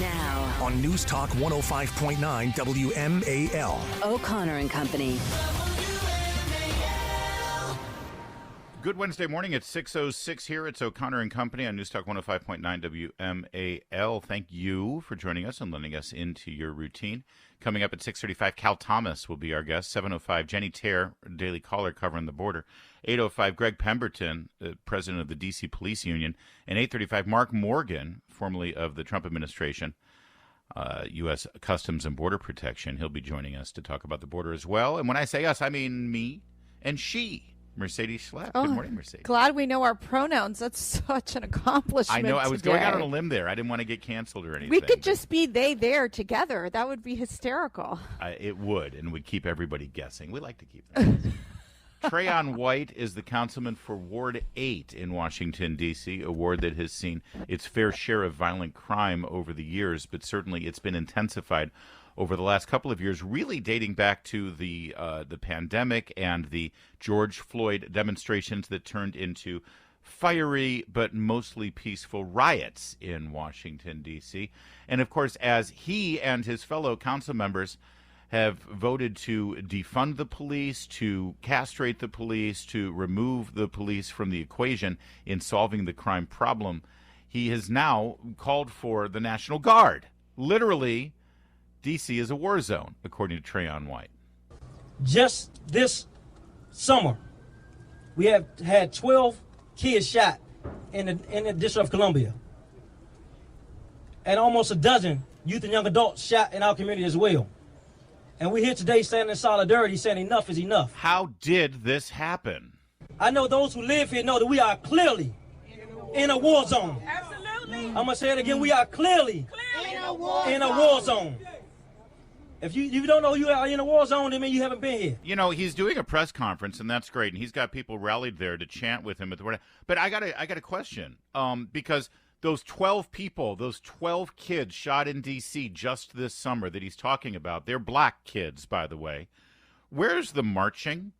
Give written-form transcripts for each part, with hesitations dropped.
Now, on News Talk 105.9 WMAL. O'Connor and Company. Good Wednesday morning. It's 6:06 here. It's O'Connor and Company on News Talk 105.9 WMAL. Thank you for joining us and letting us into your routine. Coming up at 6:35, Cal Thomas will be our guest. 7:05, Jenny Terre, Daily Caller covering the border. 8:05, Greg Pemberton, president of the D.C. Police Union. And 8:35, Mark Morgan, formerly of the Trump administration, U.S. Customs and Border Protection. He'll be joining us to talk about the border as well. And when I say us, I mean me and she. Mercedes Schlapp. Good morning, Mercedes. Glad we know our pronouns. That's such an accomplishment. I know. I was today. going out on a limb there. I didn't want to get canceled or anything. We could just be they, there together. That would be hysterical. It would, and would keep everybody guessing. We like to keep that. Trayon White is the councilman for Ward 8 in Washington, D.C., a ward that has seen its fair share of violent crime over the years, but certainly it's been intensified over the last couple of years, really dating back to the pandemic and the George Floyd demonstrations that turned into fiery but mostly peaceful riots in Washington, D.C. And, of course, as he and his fellow council members have voted to defund the police, to castrate the police, to remove the police from the equation in solving the crime problem, he has now called for the National Guard. Literally, D.C. is a war zone, according to Trayon White. Just this summer, we have had 12 kids shot in the District of Columbia, and almost a dozen youth and young adults shot in our community as well. And we're here today standing in solidarity, saying enough is enough. How did this happen? I know those who live here know that we are clearly in a war zone. Absolutely. I'm going to say it again. We are clearly in a war zone. If you don't know you are in a war zone, then mean you haven't been here. You know, he's doing a press conference, and that's great, and he's got people rallied there to chant with him. But I got a question, because those 12 people, those 12 kids shot in D.C. just this summer that he's talking about, they're black kids, by the way. Where's the marching?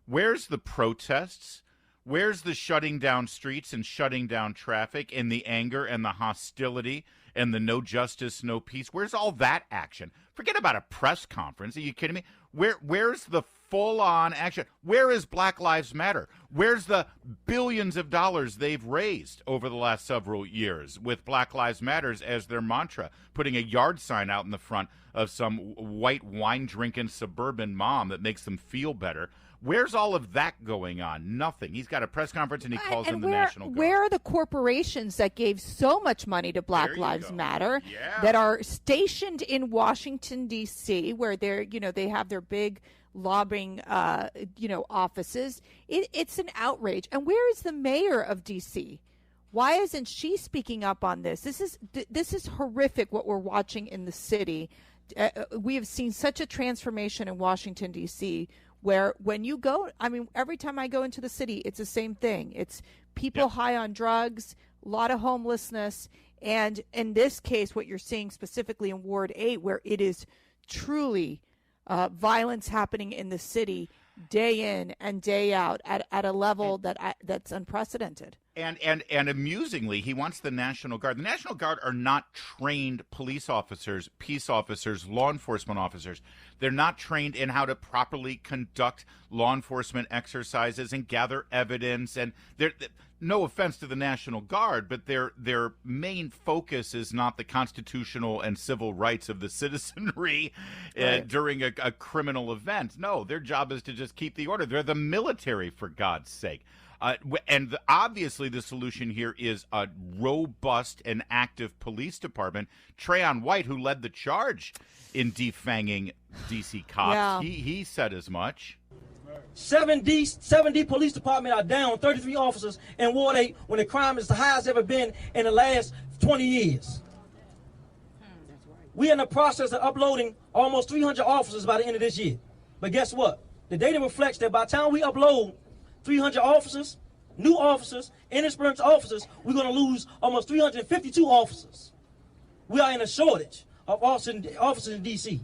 Where's the protests? Where's the shutting down streets and shutting down traffic and the anger and the hostility and the no justice, no peace? Where's all that action? Forget about a press conference. Are you kidding me? Where's the full-on action? Where is Black Lives Matter? Where's the billions of dollars they've raised over the last several years with Black Lives Matters as their mantra, putting a yard sign out in the front of some white wine-drinking suburban mom that makes them feel better? Where's all of that going on? Nothing. He's got a press conference and he calls in the National Guard. Where are the corporations that gave so much money to Black Lives Matter that are stationed in Washington, D.C., where they have their big lobbying offices? It's an outrage. And where is the mayor of D.C.? Why isn't she speaking up on this? This is horrific what we're watching in the city. We have seen such a transformation in Washington, D.C., where when you go, every time I go into the city, it's the same thing. It's people high on drugs, a lot of homelessness, and in this case, what you're seeing specifically in Ward 8, where it is truly violence happening in the city day in and day out at a level that's unprecedented. And amusingly, he wants the National Guard. The National Guard are not trained police officers, peace officers, law enforcement officers. They're not trained in how to properly conduct law enforcement exercises and gather evidence. And no offense to the National Guard, but their main focus is not the constitutional and civil rights of the citizenry during a criminal event. No, their job is to just keep the order. They're the military, for God's sake. Obviously, the solution here is a robust and active police department. Trayon White, who led the charge in defanging D.C. cops, he said as much. 7D police department are down 33 officers in Ward 8 when the crime is the highest ever been in the last 20 years. We're in the process of uploading almost 300 officers by the end of this year. But guess what? The data reflects that by the time we upload 300 officers, new officers, inexperienced officers, we're going to lose almost 352 officers. We are in a shortage of officers in D.C.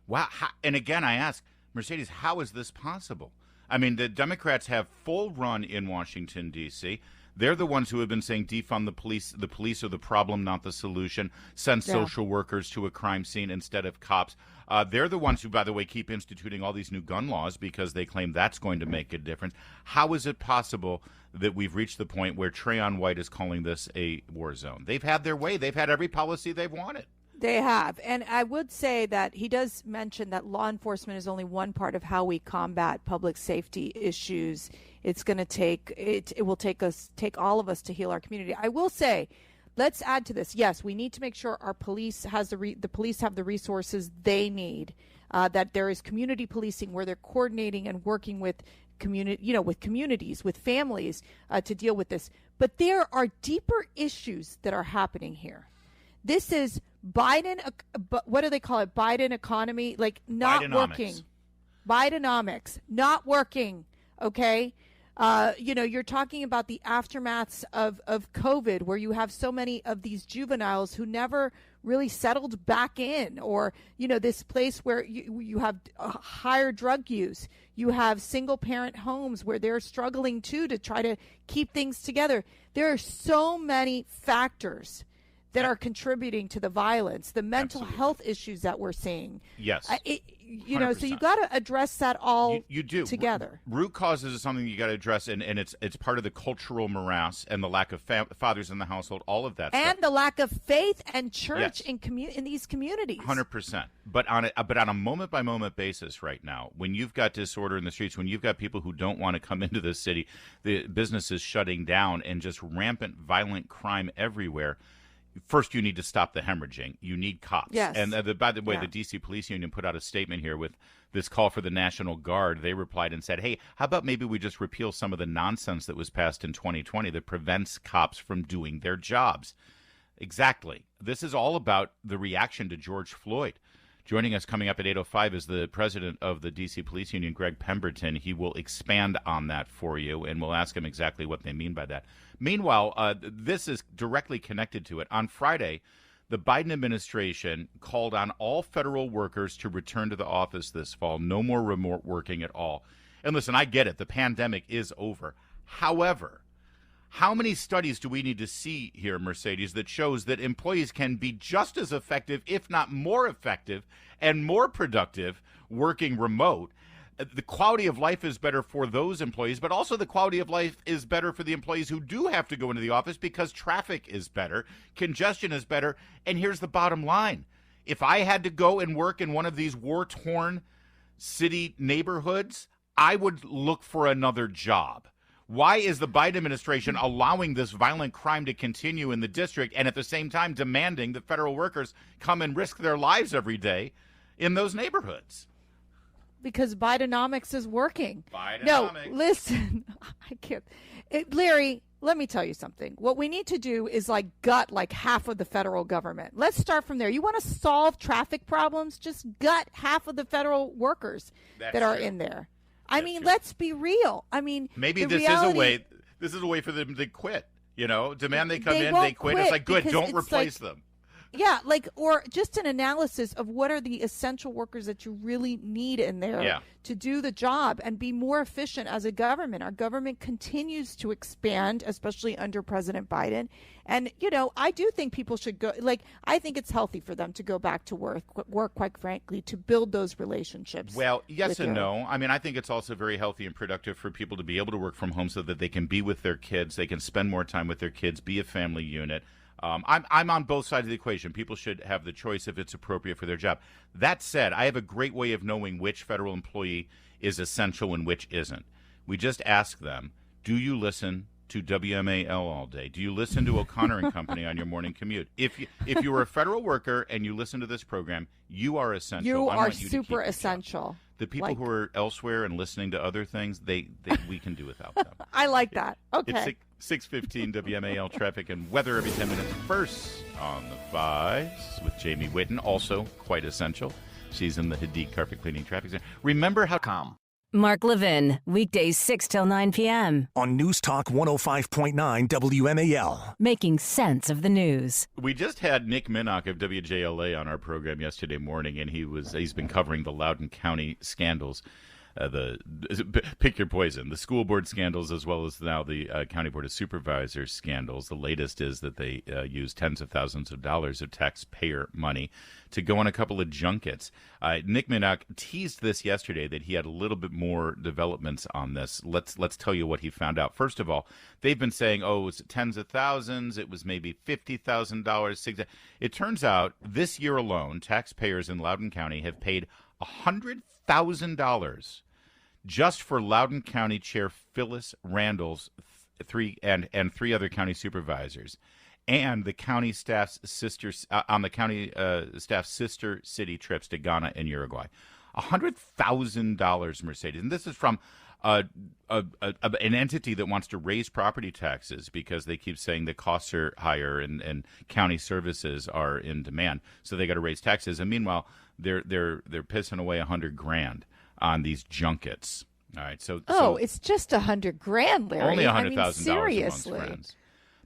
Wow. And again, I ask, Mercedes, how is this possible? I mean, the Democrats have full run in Washington, D.C. They're the ones who have been saying defund the police. The police are the problem, not the solution. Send social workers to a crime scene instead of cops. They're the ones who, by the way, keep instituting all these new gun laws because they claim that's going to make a difference. How is it possible that we've reached the point where Trayon White is calling this a war zone? They've had their way. They've had every policy they've wanted. They have. And I would say that he does mention that law enforcement is only one part of how we combat public safety issues. It's going to take it will take all of us to heal our community. I will say, let's add to this. Yes, we need to make sure our police has the police have the resources they need. That there is community policing where they're coordinating and working with with communities, with families to deal with this. But there are deeper issues that are happening here. This is Biden. What do they call it? Biden economy, like not working. Bidenomics, not working. Okay. You're talking about the aftermaths of COVID, where you have so many of these juveniles who never really settled back in, or, this place where you have higher drug use. You have single parent homes where they're struggling to try to keep things together. There are so many factors that are contributing to the violence, the mental health issues that we're seeing. Yes. So you got to address that all you do. Together. Root causes is something you got to address, and it's part of the cultural morass and the lack of fathers in the household, all of that and stuff. The lack of faith and church in these communities. 100%. But on a moment-by-moment basis right now, when you've got disorder in the streets, when you've got people who don't want to come into the city, the businesses shutting down, and just rampant violent crime everywhere, first, you need to stop the hemorrhaging. You need cops. Yes. And by the way, the D.C. Police Union put out a statement here with this call for the National Guard. They replied and said, hey, how about maybe we just repeal some of the nonsense that was passed in 2020 that prevents cops from doing their jobs? Exactly. This is all about the reaction to George Floyd. Joining us coming up at 8:05 is the president of the D.C. Police Union, Greg Pemberton. He will expand on that for you, and we'll ask him exactly what they mean by that. Meanwhile, this is directly connected to it. On Friday, the Biden administration called on all federal workers to return to the office this fall. No more remote working at all. And listen, I get it. The pandemic is over. However, how many studies do we need to see here, Mercedes, that shows that employees can be just as effective, if not more effective, and more productive working remote? The quality of life is better for those employees, but also the quality of life is better for the employees who do have to go into the office because traffic is better, congestion is better, and here's the bottom line. If I had to go and work in one of these war-torn city neighborhoods, I would look for another job. Why is the Biden administration allowing this violent crime to continue in the district and at the same time demanding that federal workers come and risk their lives every day in those neighborhoods? Because Bidenomics is working. Bidenomics. No, listen, I can't. Larry, let me tell you something. What we need to do is gut half of the federal government. Let's start from there. You want to solve traffic problems? Just gut half of the federal workers that are in there. I mean, let's be real. I mean, maybe this is a way. This is a way for them to quit. Demand they come in, they quit. It's like, good, don't replace them. Yeah, or just an analysis of what are the essential workers that you really need in there to do the job and be more efficient as a government. Our government continues to expand, especially under President Biden. And, I do think people should go, I think it's healthy for them to go back to work, quite frankly, to build those relationships. Well, yes and no. I mean, I think it's also very healthy and productive for people to be able to work from home so that they can be with their kids, they can spend more time with their kids, be a family unit. I'm on both sides of the equation. People should have the choice if it's appropriate for their job. That said, I have a great way of knowing which federal employee is essential and which isn't. We just ask them, do you listen to WMAL all day? Do you listen to O'Connor and Company on your morning commute? If you are a federal worker and you listen to this program, you are essential. You are super essential. The people who are elsewhere and listening to other things, we can do without them. I like that. Okay. It's 6:15 WMAL traffic and weather every 10 minutes. First on the fives with Jamie Whitten, also quite essential. She's in the Hadid Carpet Cleaning Traffic Center. Remember how Mark Levin, weekdays 6 till 9 p.m. on News Talk 105.9 WMAL. Making sense of the news. We just had Nick Minnock of WJLA on our program yesterday morning, and he's been covering the Loudoun County scandals. pick your poison, the school board scandals, as well as now the County Board of Supervisors scandals. The latest is that they used tens of thousands of dollars of taxpayer money to go on a couple of junkets. Nick Minnock teased this yesterday that he had a little bit more developments on this. Let's tell you what he found out. First of all, they've been saying, oh, it was tens of thousands. It was maybe $50,000. It turns out this year alone, taxpayers in Loudoun County have paid $100,000 just for Loudoun County Chair Phyllis Randall's three other county supervisors, and the county staff's sister city trips to Ghana and Uruguay. $100,000, Mercedes, and this is from an entity that wants to raise property taxes because they keep saying the costs are higher and county services are in demand, so they got to raise taxes. And meanwhile, they're pissing away $100,000 on these junkets. All right, so it's just $100,000, Larry. Only $100,000 seriously. amongst friends.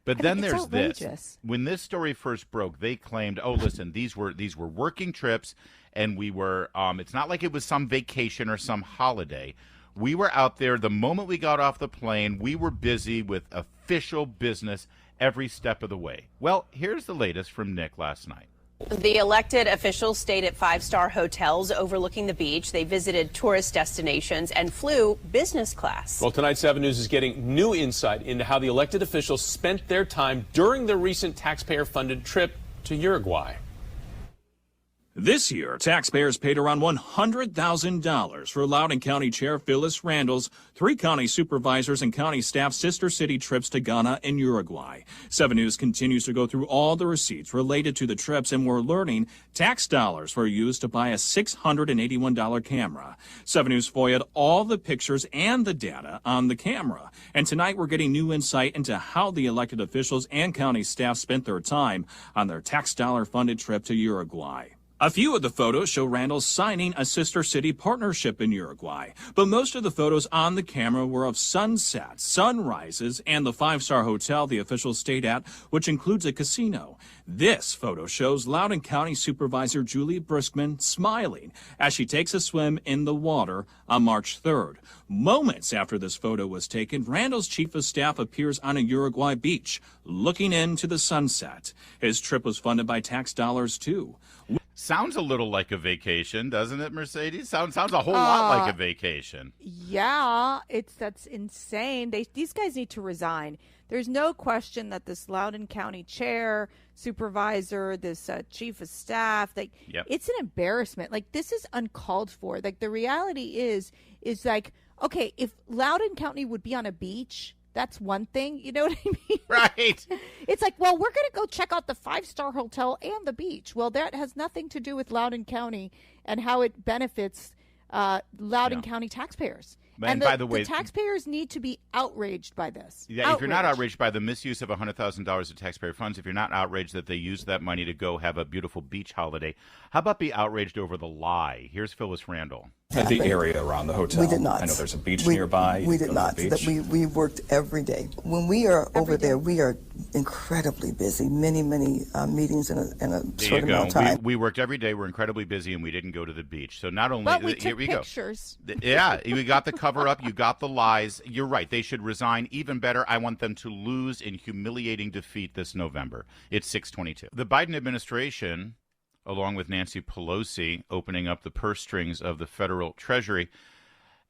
But then there's outrageous. this. When this story first broke, they claimed, "Oh, listen, these were working trips, and we were. It's not like it was some vacation or some holiday. We were out there. The moment we got off the plane, we were busy with official business every step of the way." Well, here's the latest from Nick last night. The elected officials stayed at five-star hotels overlooking the beach. They visited tourist destinations and flew business class. Well, tonight 7 News is getting new insight into how the elected officials spent their time during their recent taxpayer-funded trip to Uruguay. This year, taxpayers paid around $100,000 for Loudoun County Chair Phyllis Randall's 3 county supervisors and county staff sister city trips to Ghana and Uruguay. 7 News continues to go through all the receipts related to the trips, and we're learning tax dollars were used to buy a $681 camera. 7 News FOIA'd all the pictures and the data on the camera. And tonight we're getting new insight into how the elected officials and county staff spent their time on their tax dollar funded trip to Uruguay. A few of the photos show Randall signing a sister city partnership in Uruguay, but most of the photos on the camera were of sunsets, sunrises, and the 5-star hotel the officials stayed at, which includes a casino. This photo shows Loudoun County Supervisor Julie Briskman smiling as she takes a swim in the water on March 3rd. Moments after this photo was taken, Randall's chief of staff appears on a Uruguay beach, looking into the sunset. His trip was funded by tax dollars, too. Sounds a little like a vacation, doesn't it, Mercedes? Sounds a whole lot like a vacation. Yeah, that's insane. These guys need to resign. There's no question that this Loudoun County chair, supervisor, this chief of staff, it's an embarrassment. Like, this is uncalled for. Like, the reality is like, okay, if Loudoun County would be on a beach, that's one thing, you know what I mean? Right. It's like, well, we're going to go check out the 5-star hotel and the beach. Well, that has nothing to do with Loudoun County and how it benefits Loudoun County taxpayers. And by the way, the taxpayers need to be outraged by this. Yeah, if you're not outraged by the misuse of $100,000 of taxpayer funds, if you're not outraged that they used that money to go have a beautiful beach holiday, how about be outraged over the lie? Here's Phyllis Randall. At the area around the hotel. We did not. I know there's a beach nearby. We did not. We worked every day. When we are over there, we are incredibly busy. Many meetings in a short amount of time. We worked every day. We're incredibly busy, and we didn't go to the beach. So not only but we here took we pictures. Go. Yeah, we got the cover up. You got the lies. You're right. They should resign. Even better, I want them to lose in humiliating defeat this November. It's 6/22. The Biden administration, along with Nancy Pelosi, opening up the purse strings of the federal treasury,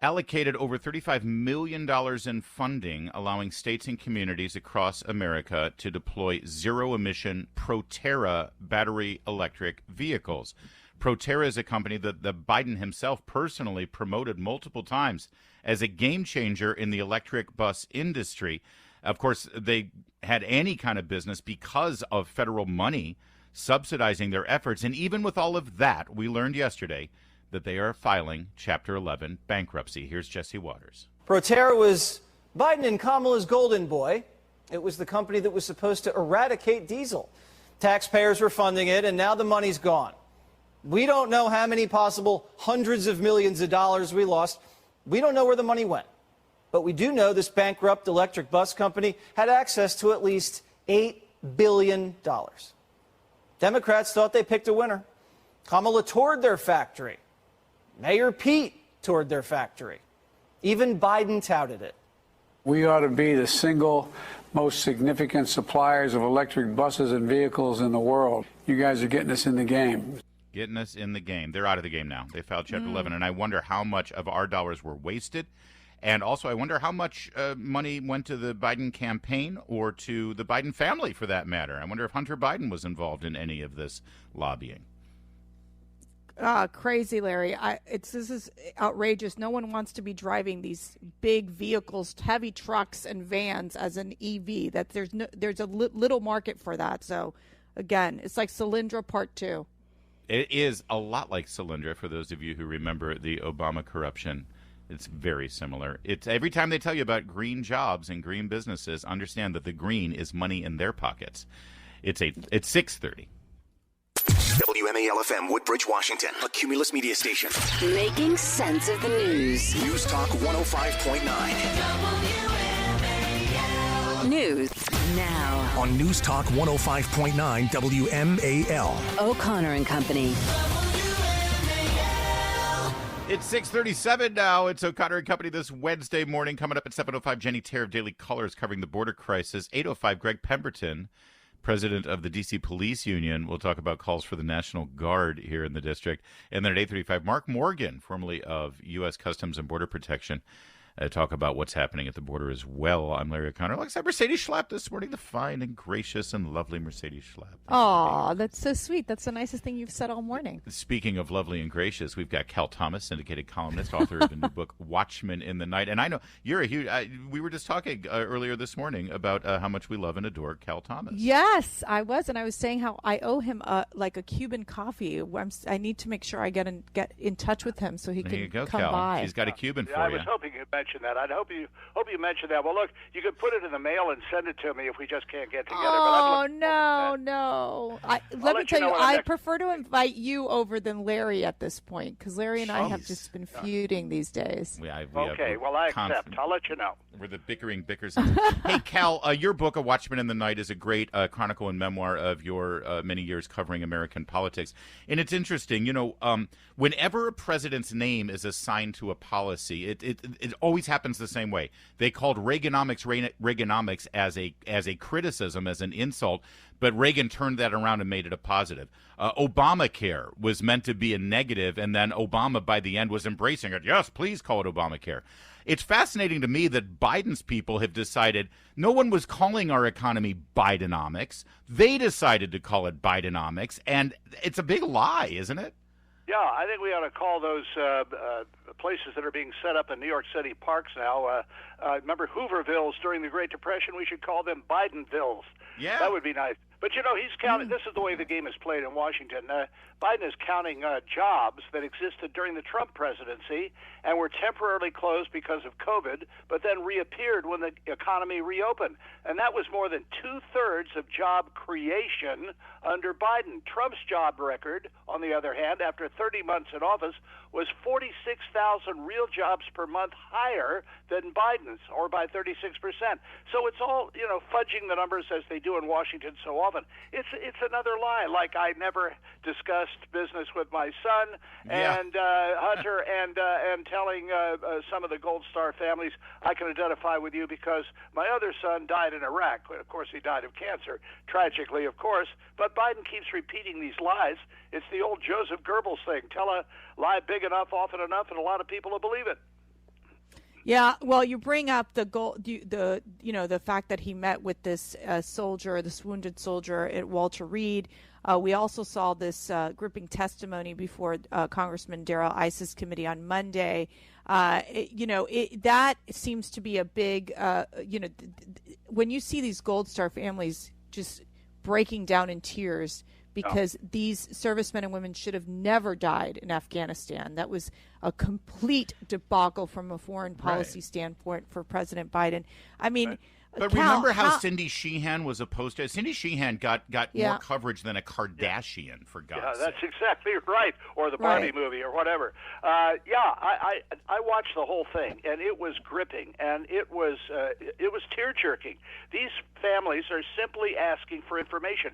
allocated over $35 million in funding, allowing states and communities across America to deploy zero-emission Proterra battery electric vehicles. Proterra is a company that Biden himself personally promoted multiple times as a game changer in the electric bus industry. Of course, they had any kind of business because of federal money subsidizing their efforts. And even with all of that, we learned yesterday that they are filing Chapter 11 bankruptcy. Here's Jesse Waters. Proterra was Biden and Kamala's golden boy. It was the company that was supposed to eradicate diesel. Taxpayers were funding it, and now the money's gone. We don't know how many possible hundreds of millions of dollars we lost. We don't know where the money went. But we do know this bankrupt electric bus company had access to at least $8 billion. Democrats thought they picked a winner. Kamala toured their factory. Mayor Pete toward their factory. Even Biden touted it. We ought to be the single most significant suppliers of electric buses and vehicles in the world. You guys are getting us in the game. Getting us in the game. They're out of the game now. They filed Chapter 11, and I wonder how much of our dollars were wasted. And also, I wonder how much money went to the Biden campaign or to the Biden family, for that matter. I wonder if Hunter Biden was involved in any of this lobbying. Crazy, Larry. This is outrageous. No one wants to be driving these big vehicles, heavy trucks and vans as an EV. That there's a little market for that. So, again, it's like Solyndra Part 2. It is a lot like Solyndra, for those of you who remember the Obama corruption. It's very similar. It's every time they tell you about green jobs and green businesses, understand that the green is money in their pockets. It's 6:30. WMAL-FM, Woodbridge, Washington, a Cumulus media station. Making sense of the news. News Talk 105.9. News now On News Talk 105.9 WMAL. O'Connor and Company. It's 6:37 now. It's O'Connor and Company this Wednesday morning. Coming up at 7:05, Jenny Terre of Daily Colors covering the border crisis. 8:05, Greg Pemberton, president of the D.C. Police Union. We'll talk about calls for the National Guard here in the district. And then at 8:35, Mark Morgan, formerly of U.S. Customs and Border Protection, talk about what's happening at the border as well. I'm Larry O'Connor. Alongside Mercedes Schlapp this morning, the fine and gracious and lovely Mercedes Schlapp. Oh, that's so sweet. That's the nicest thing you've said all morning. Speaking of lovely and gracious, we've got Cal Thomas, syndicated columnist, author of the new book, Watchmen in the Night. And I know you're a huge, we were just talking earlier this morning about how much we love and adore Cal Thomas. Yes, I was. And I was saying how I owe him like a Cuban coffee. I need to make sure I get in touch with him so he there can you go, come Cal. by. He's got a Cuban for I you. was hoping you'd mention that. I'd hope you mentioned that. Well, look, you could put it in the mail and send it to me if we just can't get together. Oh, no. Let me tell you, I prefer to invite you over than Larry at this point, because Larry and I have just been feuding these days. Okay, well, I accept. I'll let you know. We're the bickering bickers. Hey, Cal, your book, A Watchman in the Night, is a great chronicle and memoir of your many years covering American politics. And it's interesting, whenever a president's name is assigned to a policy, it always happens the same way. They called Reaganomics as a criticism, as an insult, but Reagan turned that around and made it a positive. Obamacare was meant to be a negative, and then Obama, by the end, was embracing it. Yes, please call it Obamacare. It's fascinating to me that Biden's people have decided no one was calling our economy Bidenomics. They decided to call it Bidenomics, and it's a big lie, isn't it? Yeah, I think we ought to call those places that are being set up in New York City parks now. Remember Hoovervilles during the Great Depression? We should call them Bidenvilles. Yeah. That would be nice. But, he's counting. This is the way the game is played in Washington. Biden is counting jobs that existed during the Trump presidency and were temporarily closed because of COVID, but then reappeared when the economy reopened. And that was more than 2/3 of job creation under Biden. Trump's job record, on the other hand, after 30 months in office, was 46,000 real jobs per month higher than Biden's, or by 36%. So it's all, fudging the numbers as they do in Washington so often. It's another lie. Like I never discussed business with my son and Hunter, and telling some of the Gold Star families, I can identify with you because my other son died in Iraq. Of course, he died of cancer, tragically, of course. But Biden keeps repeating these lies. It's the old Joseph Goebbels thing: tell a lie big enough, often enough, and a lot of people will believe it. Yeah, well, you bring up the fact that he met with this this wounded soldier at Walter Reed. We also saw this gripping testimony before Congressman Darrell Issa's committee on Monday. That seems to be a big, when you see these Gold Star families just breaking down in tears because these servicemen and women should have never died in Afghanistan. That was a complete debacle from a foreign policy standpoint for President Biden. I mean, But remember how Cindy Sheehan was opposed to it? Cindy Sheehan got more coverage than a Kardashian, for God's sake. That's exactly right. Or the Barbie movie or whatever. I watched the whole thing, and it was gripping, and it was tear-jerking. These families are simply asking for information.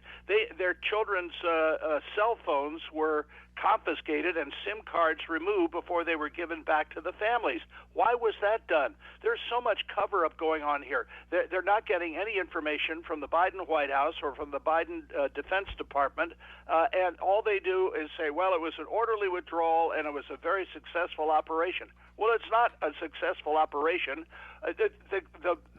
Their children's cell phones were confiscated and SIM cards removed before they were given back to the families. Why was that done? There's so much cover-up going on here. They're not getting any information from the Biden White House or from the Biden Defense Department, and all they do is say, well, it was an orderly withdrawal and it was a very successful operation. Well, it's not a successful operation.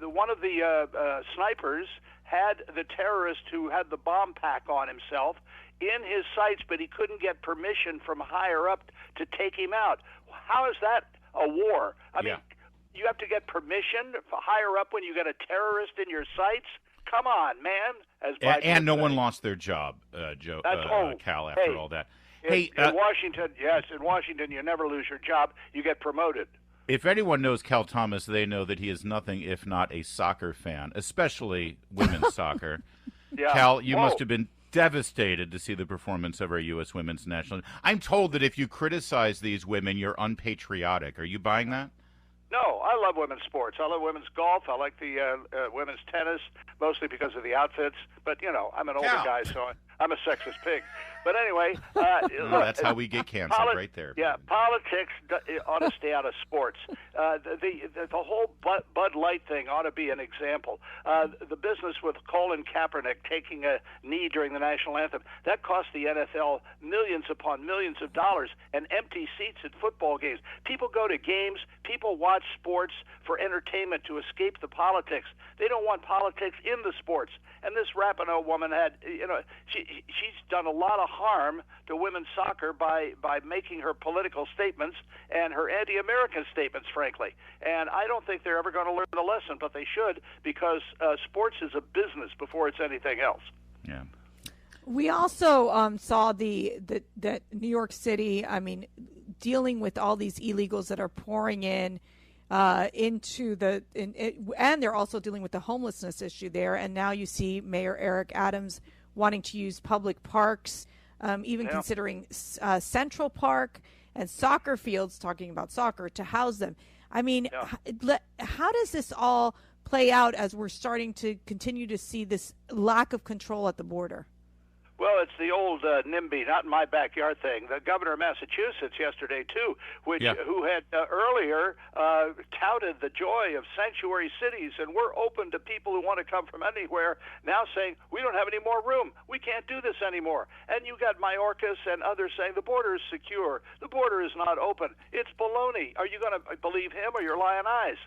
One of the snipers had the terrorist who had the bomb pack on himself in his sights, but he couldn't get permission from higher up to take him out. How is that a war? I mean, you have to get permission for higher up when you get a terrorist in your sights? Come on, man. And no one lost their job, Cal, after all that. In Washington, in Washington, you never lose your job. You get promoted. If anyone knows Cal Thomas, they know that he is nothing if not a soccer fan, especially women's soccer. Yeah. Cal, you must have been devastated to see the performance of our U.S. women's national. I'm told that if you criticize these women, you're unpatriotic. Are you buying that? No, I love women's sports. I love women's golf. I like the women's tennis, mostly because of the outfits. But, I'm an older guy, so I'm a sexist pig. But anyway, look, that's how we get canceled right there. Yeah, politics ought to stay out of sports. The whole Bud Light thing ought to be an example. The business with Colin Kaepernick taking a knee during the national anthem, that cost the NFL millions upon millions of dollars and empty seats at football games. People go to games, people watch sports for entertainment to escape the politics. They don't want politics in the sports. And this Rapinoe woman had, she's done a lot of harm to women's soccer by making her political statements and her anti-American statements, frankly. And I don't think they're ever going to learn the lesson, but they should, because sports is a business before it's anything else. Yeah. We also saw that New York City, dealing with all these illegals that are pouring in and they're also dealing with the homelessness issue there. And now you see Mayor Eric Adams wanting to use public parks, considering Central Park and soccer fields, talking about soccer, to house them. How does this all play out as we're starting to continue to see this lack of control at the border? Well, it's the old NIMBY, not in my backyard thing. The governor of Massachusetts yesterday, too, who had earlier touted the joy of sanctuary cities, and we're open to people who want to come from anywhere, now saying, we don't have any more room. We can't do this anymore. And you got Mayorkas and others saying the border is secure. The border is not open. It's baloney. Are you going to believe him or your lying eyes?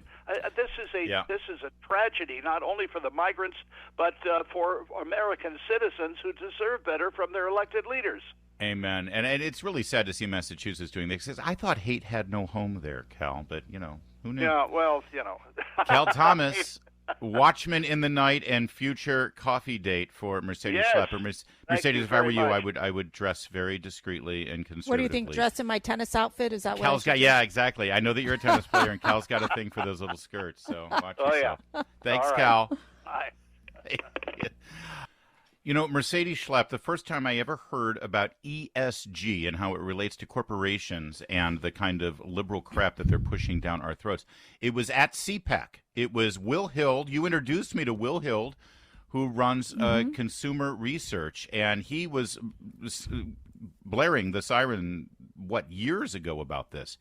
This is a tragedy, not only for the migrants, but for American citizens who deserve better from their elected leaders. Amen. And it's really sad to see Massachusetts doing this. I thought hate had no home there, Cal, but, who knew? Yeah, well, Cal Thomas, Watchman in the Night and future coffee date for Mercedes Schlepper. Mercedes, if I were you, I would dress very discreetly and conservatively. What do you think, dress in my tennis outfit? Is that what Cal's got? Yeah, exactly. I know that you're a tennis player, and Cal's got a thing for those little skirts, so watch yourself. Yeah. Thanks, all right. Cal. Bye. Mercedes Schlepp, the first time I ever heard about ESG and how it relates to corporations and the kind of liberal crap that they're pushing down our throats, it was at CPAC. It was Will Hild. You introduced me to Will Hild, who runs consumer research, and he was blaring the siren, years ago about this.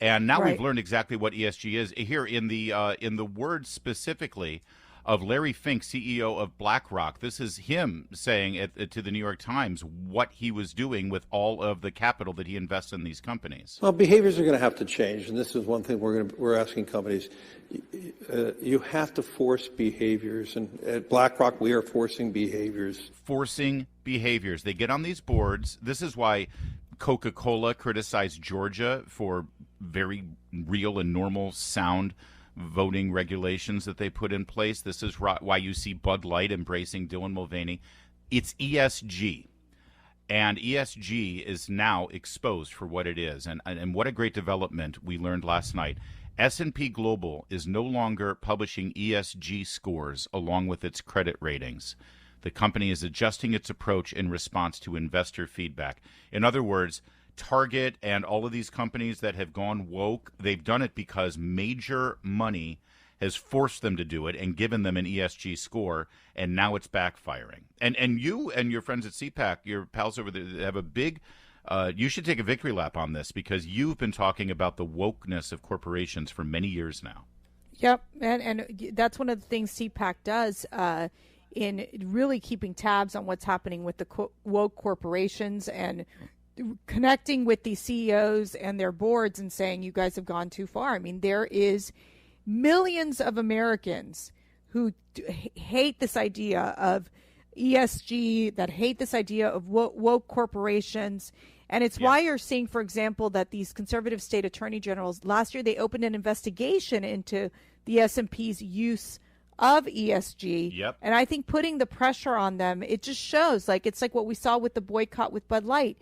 And now we've learned exactly what ESG is. Here in the words specifically of Larry Fink, CEO of BlackRock. This is him saying to the New York Times what he was doing with all of the capital that he invests in these companies. Well, behaviors are going to have to change, and this is one thing we're asking companies. You have to force behaviors, and at BlackRock we are forcing behaviors. Forcing behaviors. They get on these boards. This is why Coca-Cola criticized Georgia for very real and normal sound voting regulations that they put in place. This is why you see Bud Light embracing Dylan Mulvaney. It's ESG. And ESG is now exposed for what it is. And what a great development we learned last night. S&P Global is no longer publishing ESG scores along with its credit ratings. The company is adjusting its approach in response to investor feedback. In other words, Target and all of these companies that have gone woke, they've done it because major money has forced them to do it and given them an ESG score, and now it's backfiring. And you and your friends at CPAC, your pals over there, have a big you should take a victory lap on this because you've been talking about the wokeness of corporations for many years now. Yep, and that's one of the things CPAC does in really keeping tabs on what's happening with the woke corporations and connecting with the CEOs and their boards and saying, you guys have gone too far. I mean, there is millions of Americans who hate this idea of ESG, that hate this idea of woke corporations. And it's why you're seeing, for example, that these conservative state attorney generals, last year they opened an investigation into the S&P's use of ESG. Yep. And I think putting the pressure on them, it just shows, like, it's like what we saw with the boycott with Bud Light.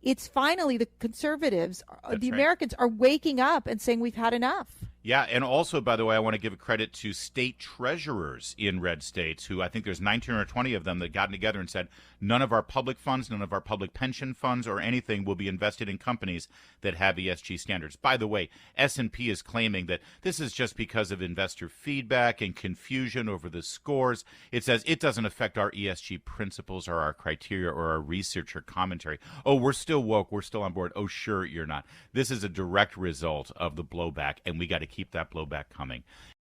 It's finally the conservatives, the Americans are waking up and saying we've had enough. Yeah, and also, by the way, I want to give a credit to state treasurers in red states who I think there's 19 or 20 of them that got together and said none of our public funds, none of our public pension funds or anything will be invested in companies that have ESG standards. By the way, S&P is claiming that this is just because of investor feedback and confusion over the scores. It says it doesn't affect our ESG principles or our criteria or our research or commentary. Oh, we're still woke. We're still on board. Oh, sure, you're not. This is a direct result of the blowback, and we got to keep that blowback coming.